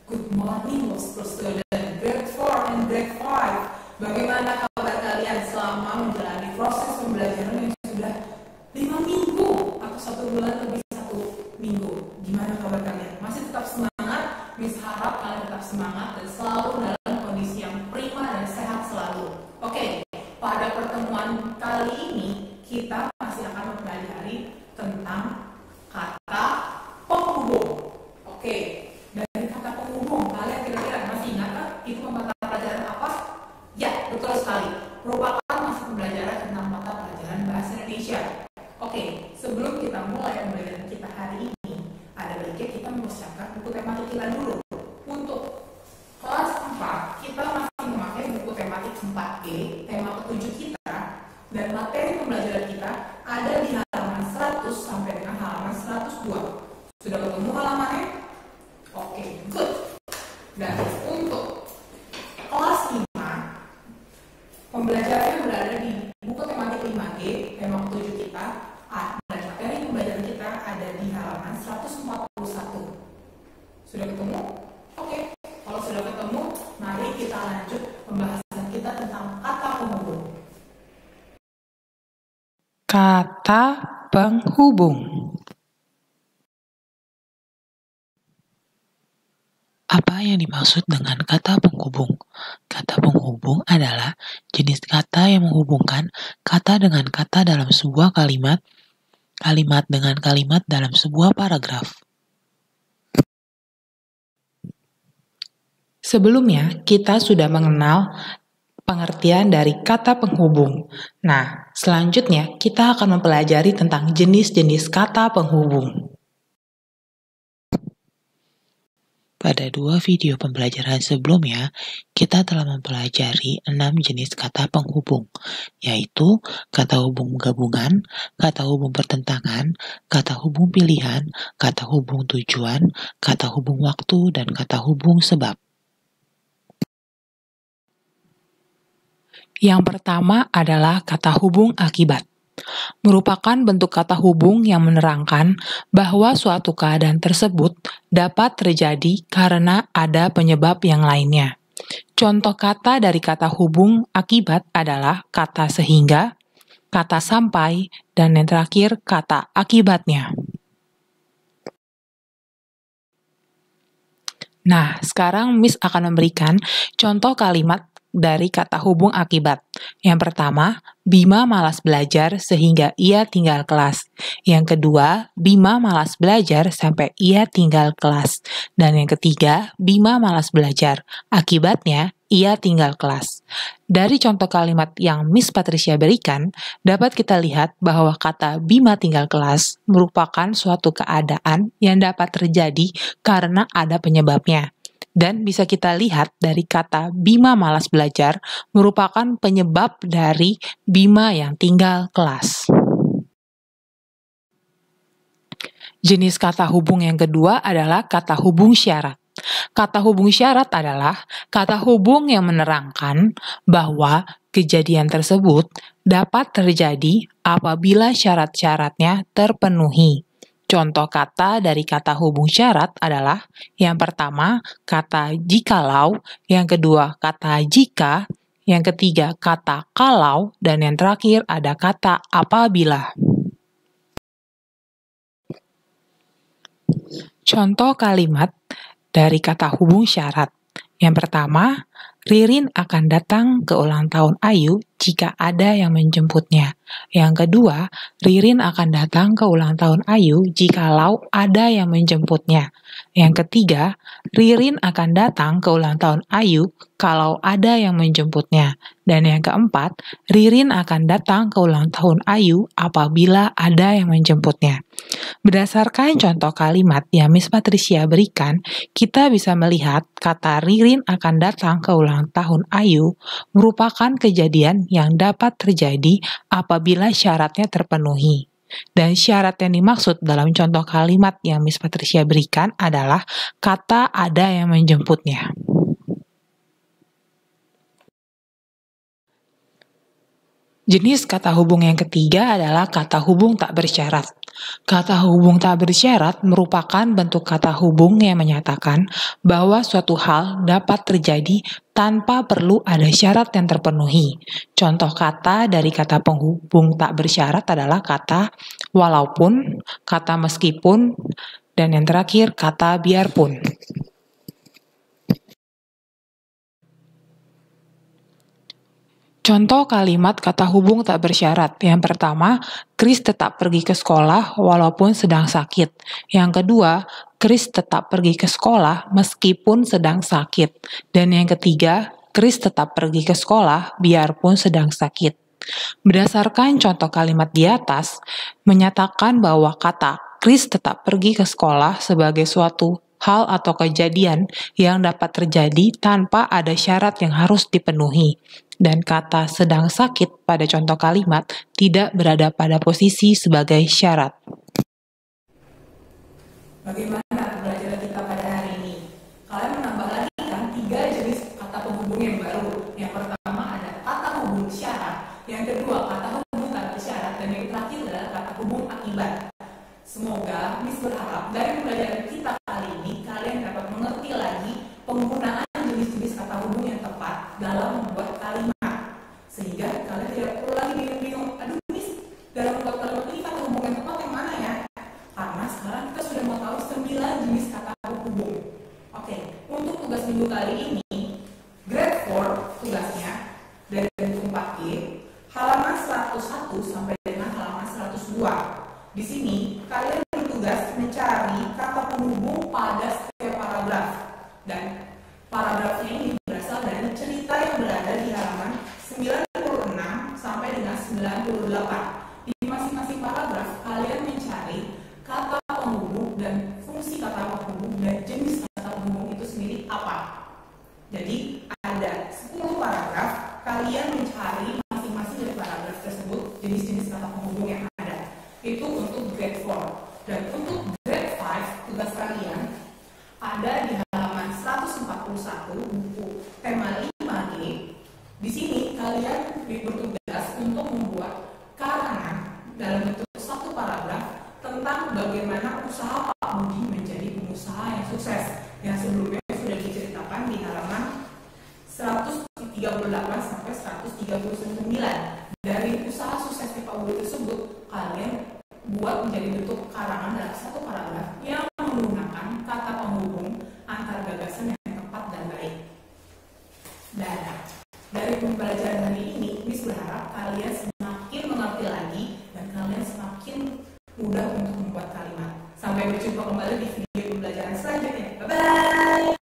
Good morning, student grade 4 and grade 5. Bagaimana kabar kalian selama menjalani proses pembelajaran yang sudah 5 minggu atau 1 bulan lebih 1 minggu? Gimana kabar kalian? Masih tetap semangat? Miss harap kalian tetap semangat dan selalu dalam kondisi yang prima dan sehat selalu. Oke, pada pertemuan kali ini kita masih akan mempelajari tentang kata penghubung. Oke. Dari kata penghubung, kalian kira-kira masih ingat kan? Itu mata pelajaran apa? Ya, betul sekali. Merupakan masa pembelajaran tentang mata pelajaran bahasa Indonesia. Oke, sebelum kita mulai pembelajaran kita hari ini, ada baiknya kita mempersiapkan buku tematik kita dulu. Untuk kelas 4, kita masih memakai buku tematik 4G, tema ke-7 kita, dan materi pembelajaran kita ada di halaman 100 sampai dengan halaman 102. Sudah ketemu halamannya? Oke, good. Dan untuk kelas 5, pembelajarannya berada di buku tematik 5G, tema ke-7 kita, dan materi pembelajaran kita ada di halaman 141. Sudah ketemu? Oke, kalau sudah ketemu, mari kita lanjut pembahasan kita tentang kata penghubung. Kata penghubung. Apa yang dimaksud dengan kata penghubung? Kata penghubung adalah jenis kata yang menghubungkan kata dengan kata dalam sebuah kalimat, kalimat dengan kalimat dalam sebuah paragraf. Sebelumnya, kita sudah mengenal pengertian dari kata penghubung. Nah, selanjutnya kita akan mempelajari tentang jenis-jenis kata penghubung. Pada 2 video pembelajaran sebelumnya, kita telah mempelajari 6 jenis kata penghubung, yaitu kata hubung gabungan, kata hubung pertentangan, kata hubung pilihan, kata hubung tujuan, kata hubung waktu, dan kata hubung sebab. Yang pertama adalah kata hubung akibat. Merupakan bentuk kata hubung yang menerangkan bahwa suatu keadaan tersebut dapat terjadi karena ada penyebab yang lainnya. Contoh kata dari kata hubung akibat adalah kata sehingga, kata sampai, dan yang terakhir kata akibatnya. Nah, sekarang Miss akan memberikan contoh kalimat dari kata hubung akibat. Yang pertama, Bima malas belajar sehingga ia tinggal kelas. Yang kedua, Bima malas belajar sampai ia tinggal kelas. Dan yang ketiga, Bima malas belajar. Akibatnya, ia tinggal kelas. Dari contoh kalimat yang Miss Patricia berikan, dapat kita lihat bahwa kata Bima tinggal kelas merupakan suatu keadaan yang dapat terjadi karena ada penyebabnya. Dan bisa kita lihat dari kata Bima malas belajar merupakan penyebab dari Bima yang tinggal kelas. Jenis kata hubung yang kedua adalah kata hubung syarat. Kata hubung syarat adalah kata hubung yang menerangkan bahwa kejadian tersebut dapat terjadi apabila syarat-syaratnya terpenuhi. Contoh kata dari kata hubung syarat adalah yang pertama kata jikalau, yang kedua kata jika, yang ketiga kata kalau, dan yang terakhir ada kata apabila. Contoh kalimat dari kata hubung syarat. Yang pertama, Ririn akan datang ke ulang tahun Ayu jika ada yang menjemputnya. Yang kedua, Ririn akan datang ke ulang tahun Ayu jikalau ada yang menjemputnya. Yang ketiga, Ririn akan datang ke ulang tahun Ayu kalau ada yang menjemputnya. Dan yang keempat, Ririn akan datang ke ulang tahun Ayu apabila ada yang menjemputnya. Berdasarkan contoh kalimat yang Miss Patricia berikan, kita bisa melihat kata Ririn akan datang ke ulang tahun Ayu merupakan kejadian yang dapat terjadi apabila syaratnya terpenuhi. Dan syarat yang dimaksud dalam contoh kalimat yang Miss Patricia berikan adalah kata ada yang menjemputnya. Jenis kata hubung yang ketiga adalah kata hubung tak bersyarat. Kata hubung tak bersyarat merupakan bentuk kata hubung yang menyatakan bahwa suatu hal dapat terjadi tanpa perlu ada syarat yang terpenuhi. Contoh kata dari kata penghubung tak bersyarat adalah kata walaupun, kata meskipun, dan yang terakhir kata biarpun. Contoh kalimat kata hubung tak bersyarat. Yang pertama, Chris tetap pergi ke sekolah walaupun sedang sakit. Yang kedua, Chris tetap pergi ke sekolah meskipun sedang sakit. Dan yang ketiga, Chris tetap pergi ke sekolah biarpun sedang sakit. Berdasarkan contoh kalimat di atas, menyatakan bahwa kata Chris tetap pergi ke sekolah sebagai suatu hal atau kejadian yang dapat terjadi tanpa ada syarat yang harus dipenuhi. Dan kata sedang sakit pada contoh kalimat tidak berada pada posisi sebagai syarat. Bagaimana pembelajaran kita pada hari ini? Kalian menambah lagi kan 3 jenis kata penghubung yang baru. Yang pertama ada kata hubung syarat, yang kedua kata hubung tak bersyarat, dan yang terakhir adalah kata hubung akibat. Semoga Miss berharap dari pembelajaran kita kali ini kalian dapat mengerti lagi penggunaan jenis-jenis kata hubung yang tepat dalam membuat kalimat, sehingga kalian tidak perlu lagi bingung-bingung, aduh Miss, dalam membuat kalimat ini kata hubung yang tepat yang mana ya? Karena sekarang kita sudah mau tahu 9 jenis kata hubung. Oke, untuk tugas minggu kali ini, grade 4 tugasnya dari bentuk 4G, halaman 101 sampai dengan halaman 102. Di sini kalian bertugas mencari kata penghubung pada setiap paragraf, dan paragrafnya ini berasal dari cerita yang berada di halaman 96 sampai dengan 98. Di masing-masing paragraf kalian mencari kata penghubung dan fungsi kata penghubung dan jenis kata penghubung itu sendiri apa. Jadi ada 10 paragraf, kalian mencari masing-masing dari paragraf tersebut jenis-jenis kata penghubung yang ada. Itu untuk grade 4. Dan untuk grade 5 tugas kalian ada di halaman 141 buku tema 5G. Di sini kalian bertugas untuk membuat karangan dalam bentuk satu paragraf tentang bagaimana usaha Pak Budi menjadi pengusaha yang sukses, yang sebelumnya sudah diceritakan di halaman 138 sampai 139.